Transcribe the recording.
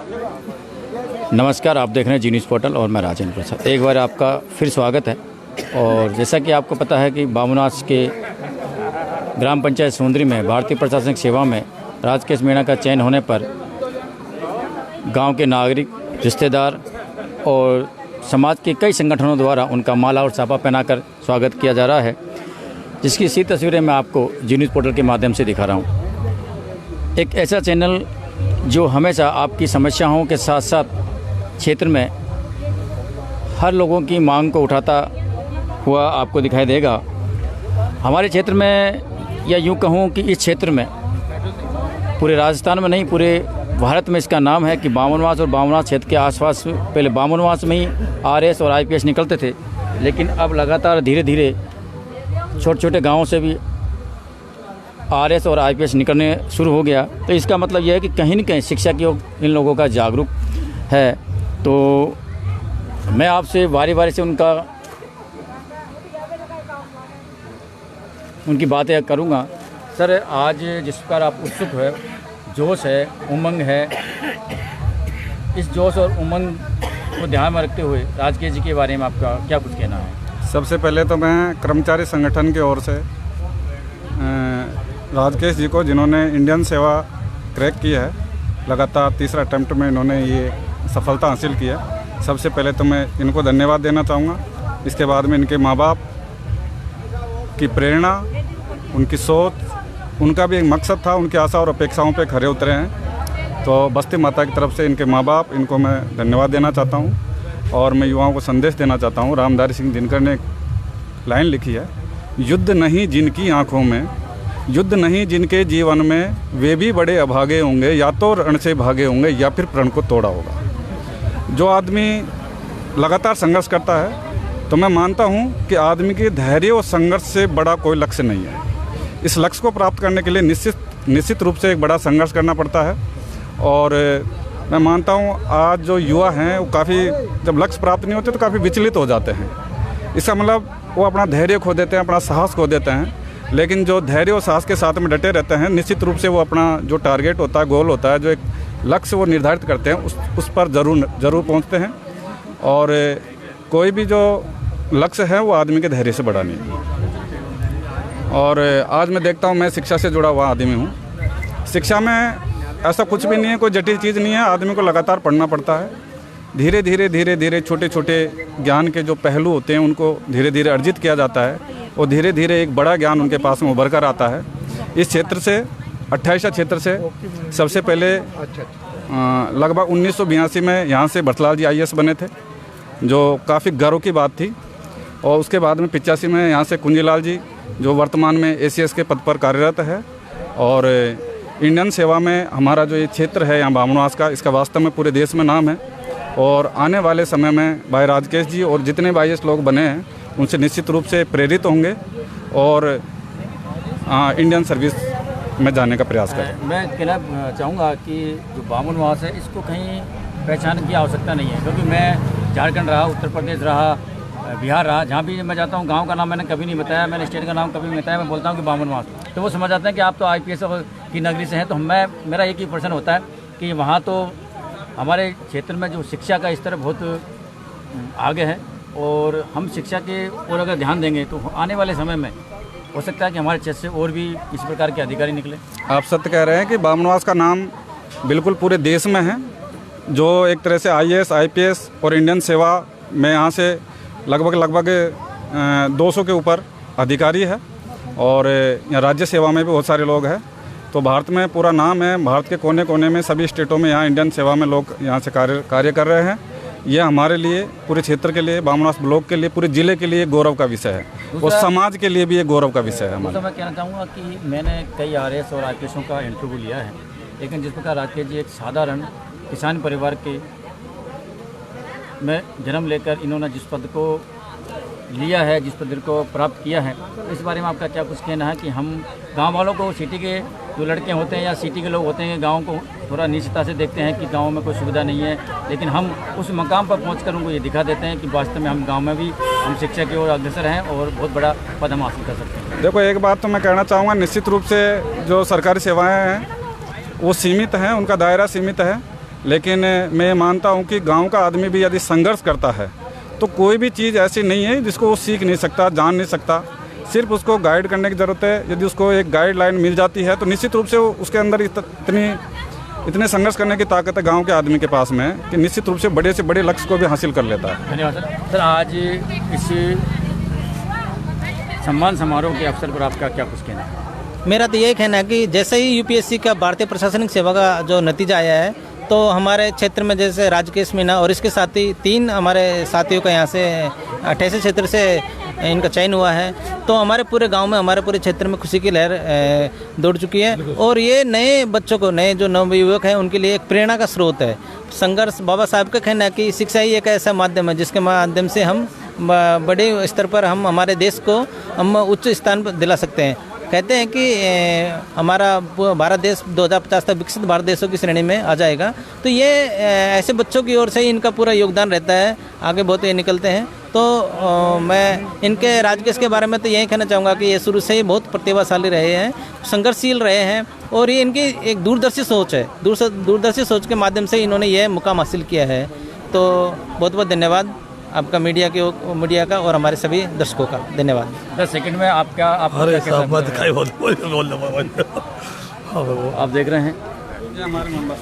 नमस्कार, आप देख रहे हैं जी न्यूज़ पोर्टल और मैं राजेंद्र प्रसाद। एक बार आपका फिर स्वागत है। और जैसा कि आपको पता है कि बामनवास के ग्राम पंचायत सुंदरी में भारतीय प्रशासनिक सेवा में राजकेश मीणा का चयन होने पर गांव के नागरिक, रिश्तेदार और समाज के कई संगठनों द्वारा उनका माला और साफा पहनाकर स्वागत किया जा रहा है, जिसकी सी तस्वीरें मैं आपको जी न्यूज़ पोर्टल के माध्यम से दिखा रहा हूँ। एक ऐसा चैनल जो हमेशा आपकी समस्याओं के साथ साथ क्षेत्र में हर लोगों की मांग को उठाता हुआ आपको दिखाई देगा। हमारे क्षेत्र में, या यूँ कहूँ कि इस क्षेत्र में, पूरे राजस्थान में नहीं पूरे भारत में इसका नाम है कि बामनवास और बामनवास क्षेत्र के आसपास पहले बामनवास में ही आरएएस और आईपीएस निकलते थे, लेकिन अब लगातार धीरे धीरे छोटे छोटे गाँवों से भी आरएएस और आईपीएस निकलने शुरू हो गया। तो इसका मतलब यह है कि कहीं न कहीं शिक्षा की ओर इन लोगों का जागरूक है। तो मैं आपसे बारी बारी से उनकी बातें करूंगा। सर, आज जिस प्रकार आप उत्सुक है, जोश है, उमंग है, इस जोश और उमंग को ध्यान में रखते हुए राजकेश जी के बारे में आपका क्या कुछ कहना है? सबसे पहले तो मैं कर्मचारी संगठन की ओर से राजकेश जी को, जिन्होंने इंडियन सेवा क्रैक की है, लगातार तीसरा अटेम्प्ट में इन्होंने ये सफलता हासिल की है, सबसे पहले तो मैं इनको धन्यवाद देना चाहूँगा। इसके बाद में इनके माँ बाप की प्रेरणा, उनकी सोच, उनका भी एक मकसद था, उनकी आशा और अपेक्षाओं पे खरे उतरे हैं। तो बस्ती माता की तरफ से इनके माँ बाप, इनको मैं धन्यवाद देना चाहता हूँ। और मैं युवाओं को संदेश देना चाहता हूँ। रामधारी सिंह दिनकर ने एक लाइन लिखी है, युद्ध नहीं जिनकी आँखों में, युद्ध नहीं जिनके जीवन में, वे भी बड़े अभागे होंगे, या तो रण से भागे होंगे या फिर प्रण को तोड़ा होगा। जो आदमी लगातार संघर्ष करता है, तो मैं मानता हूँ कि आदमी के धैर्य और संघर्ष से बड़ा कोई लक्ष्य नहीं है। इस लक्ष्य को प्राप्त करने के लिए निश्चित रूप से एक बड़ा संघर्ष करना पड़ता है। और मैं मानता हूँ आज जो युवा हैं वो काफ़ी, जब लक्ष्य प्राप्त नहीं होते तो काफ़ी विचलित हो जाते हैं। इसका मतलब वो अपना धैर्य खो देते हैं, अपना साहस खो देते हैं। लेकिन जो धैर्य और साहस के साथ में डटे रहते हैं, निश्चित रूप से वो अपना जो टारगेट होता है, गोल होता है, जो एक लक्ष्य वो निर्धारित करते हैं, उस पर ज़रूर पहुंचते हैं। और कोई भी जो लक्ष्य है वो आदमी के धैर्य से बड़ा नहीं है। और आज मैं देखता हूं, मैं शिक्षा से जुड़ा हुआ आदमी हूं। शिक्षा में ऐसा कुछ भी नहीं है, कोई जटिल चीज़ नहीं है। आदमी को लगातार पढ़ना पड़ता है। धीरे धीरे छोटे छोटे ज्ञान के जो पहलू होते हैं उनको धीरे धीरे अर्जित किया जाता है, और धीरे धीरे एक बड़ा ज्ञान उनके पास में उभर कर आता है। इस क्षेत्र से, 28 क्षेत्र से सबसे पहले लगभग 1982 में यहाँ से भरतलाल जी आईएएस बने थे, जो काफ़ी गर्व की बात थी। और उसके बाद में 85 में यहाँ से कुंजीलाल जी, जो वर्तमान में एसीएस के पद पर कार्यरत है। और इंडियन सेवा में हमारा जो ये क्षेत्र है यहाँ बामनवास का, इसका वास्तव में पूरे देश में नाम है। और आने वाले समय में भाई राजकेश जी और जितने भी आईएएस लोग बने हैं, उनसे निश्चित रूप से प्रेरित होंगे और इंडियन सर्विस में जाने का प्रयास करें। मैं कहना चाहूँगा कि जो बामनवास है, इसको कहीं पहचान की आवश्यकता नहीं है, क्योंकि मैं झारखंड रहा, उत्तर प्रदेश रहा, बिहार रहा, जहाँ भी मैं जाता हूँ गांव का नाम मैंने कभी नहीं बताया, मैंने स्टेट का नाम कभी नहीं बताया। मैं बोलता हूँ कि बामनवास, तो वो समझ जाते हैं कि आप तो आईपीएस की नगरी से हैं। तो मेरा एक ही प्रश्न होता है कि वहाँ तो हमारे क्षेत्र में जो शिक्षा का स्तर बहुत आगे है, और हम शिक्षा के और अगर ध्यान देंगे तो आने वाले समय में हो सकता है कि हमारे क्षेत्र से और भी इस प्रकार के अधिकारी निकले। आप सत्य कह रहे हैं कि बामनवास का नाम बिल्कुल पूरे देश में है। जो एक तरह से आईएएस, आईपीएस और इंडियन सेवा में यहाँ से लगभग 200 के ऊपर अधिकारी है, और यहाँ राज्य सेवा में भी बहुत सारे लोग हैं। तो भारत में पूरा नाम है। भारत के कोने कोने में, सभी स्टेटों में यहाँ इंडियन सेवा में लोग यहाँ से कार्य कर रहे हैं। यह हमारे लिए, पूरे क्षेत्र के लिए, बामनवास ब्लॉक के लिए, पूरे ज़िले के लिए गौरव का विषय है, और समाज के लिए भी ये गौरव का विषय है। तो मैं कहना चाहूँगा कि मैंने कई आरएएस और आईपीएसों का इंटरव्यू लिया है, लेकिन जिस प्रकार राजकेश जी एक साधारण किसान परिवार के में जन्म लेकर इन्होंने जिस पद को लिया है, जिस पद को प्राप्त किया है, इस बारे में आपका क्या कुछ कहना है? कि हम गांव वालों को, सिटी के जो लड़के होते हैं या सिटी के लोग होते हैं, गांव को थोड़ा नीचता से देखते हैं कि गांव में कोई सुविधा नहीं है, लेकिन हम उस मकाम पर पहुंचकर उनको ये दिखा देते हैं कि वास्तव में हम गांव में भी हम शिक्षा की ओर अग्रसर हैं और बहुत बड़ा पद हम हासिल कर सकते हैं। देखो, एक बात तो मैं कहना चाहूँगा, निश्चित रूप से जो सरकारी सेवाएँ हैं वो सीमित हैं, उनका दायरा सीमित है। लेकिन मैं मानता हूँ कि गांव का आदमी भी यदि संघर्ष करता है तो कोई भी चीज़ ऐसी नहीं है जिसको वो सीख नहीं सकता, जान नहीं सकता। सिर्फ उसको गाइड करने की ज़रूरत है। यदि उसको एक गाइडलाइन मिल जाती है तो निश्चित रूप से वो उसके अंदर इतने संघर्ष करने की ताकत है गांव के आदमी के पास में कि निश्चित रूप से बड़े से बड़े लक्ष्य को भी हासिल कर लेता है। धन्यवाद सर। आज इस सम्मान समारोह के अवसर पर आपका क्या कुछ कहना है? मेरा तो यही कहना है कि जैसे ही यूपीएससी का भारतीय प्रशासनिक सेवा का जो नतीजा आया है तो हमारे क्षेत्र में जैसे राजकेश मीणा और इसके साथ ही 3 हमारे साथियों का यहाँ से 88 क्षेत्र से इनका चयन हुआ है। तो हमारे पूरे गांव में, हमारे पूरे क्षेत्र में खुशी की लहर दौड़ चुकी है और ये नए बच्चों को, नए जो नवयुवक हैं उनके लिए एक प्रेरणा का स्रोत है। संघर्ष, बाबा साहब का कहना है कि शिक्षा ही एक ऐसा माध्यम है जिसके माध्यम से हम बड़े स्तर पर हम हमारे देश को हम उच्च स्थान पर दिला सकते हैं। कहते हैं कि हमारा भारत देश 2050 तक विकसित भारत देशों की श्रेणी में आ जाएगा। तो ये ऐसे बच्चों की ओर से ही इनका पूरा योगदान रहता है, आगे बहुत ये निकलते हैं। तो मैं इनके राजकेश के बारे में तो यही कहना चाहूँगा कि ये शुरू से ही बहुत प्रतिभाशाली रहे हैं, संघर्षशील रहे हैं और ये इनकी एक दूरदर्शी सोच है। दूरदर्शी सोच के माध्यम से इन्होंने यह मुकाम हासिल किया है। तो बहुत बहुत धन्यवाद आपका, मीडिया का और हमारे सभी दर्शकों का धन्यवाद। 10 सेकंड में आप देख रहे हैं ये हमारे मेंबर